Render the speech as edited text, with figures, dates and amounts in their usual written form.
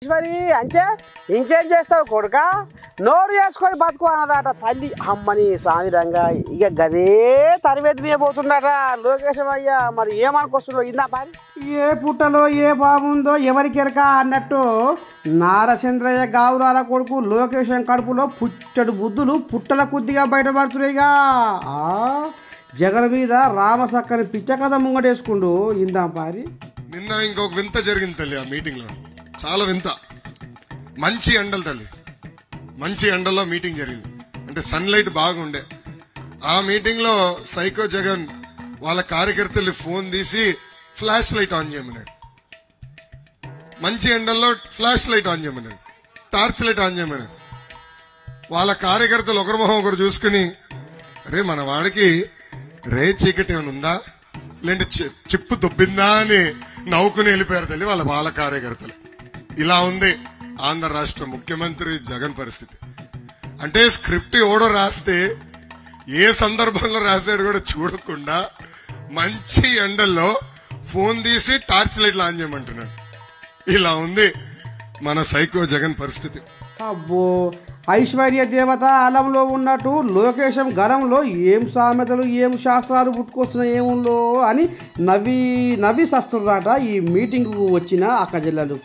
ఈశ్వరి అంటే ఇంకేం చేస్తావు కొడుక నోరు చేసుకొని బతుకు అన్నదాట తల్లి అమ్మని సామిరంగా ఇక గదే తరివేది మీద పోతుండట లోకేశం అయ్యా మరి ఏమనుకొస్తున్నావు ఇందా పారి ఏ పుట్టలో ఏ బాగుందో ఎవరికి ఎరక అన్నట్టు నారచంద్రయ్య గావురాల కొడుకు లోకేశం కడుపులో పుట్టడు బుద్ధులు పుట్టల కొద్దిగా బయటపడుతున్నాయిగా జగన్ మీద రామసక్కని పిచ్చ కథ ముంగటేసుకుండు ఇందా పారి నిన్న ఇంకొక వింత జరిగింది తల్లి ఆ మీటింగ్ లో చాలా వింత మంచి ఎండలు తల్లి మంచి ఎండల్లో మీటింగ్ జరిగింది అంటే సన్లైట్ బాగుండే ఆ మీటింగ్ లో సైకో జగన్ వాళ్ళ కార్యకర్తలు ఫోన్ తీసి ఫ్లాష్ లైట్ ఆన్ చేయమన్నాడు మంచి ఎండల్లో ఫ్లాష్ లైట్ ఆన్ చేయమన్నాడు టార్చ్ లైట్ ఆన్ చేయమన్నాడు వాళ్ళ కార్యకర్తలు ఒకరి మొహం ఒకరు చూసుకుని అరే మన వాడికి రే చీకటి ఏమైనా ఉందా లేదంటే చిప్పు దొబ్బిందా అని నవ్వుకుని వెళ్ళిపోయారు తల్లి వాళ్ళ కార్యకర్తలు ఇలా ఉంది ఆంధ్ర రాష్ట్ర ముఖ్యమంత్రి జగన్ పరిస్థితి అంటే స్క్రిప్ట్ ఎవడో రాస్తే ఏ సందర్భంలో రాశాడు కూడా చూడకుండా మంచి ఎండల్లో ఫోన్ తీసి టార్చ్ లైట్లు ఆన్ చేయమంటున్నాడు ఇలా ఉంది మన సైకో జగన్ పరిస్థితి అబ్బో ఐశ్వర్య దేవత అలంలో ఉన్నట్టు లోకేశం గలంలో ఏం సామెతలు ఏం శాస్త్రాలు పుట్టుకొస్తున్నాయి ఏముందో అని నవ్వి సస్తున్నారట ఈ మీటింగ్కు వచ్చిన అక్క జిల్లాలు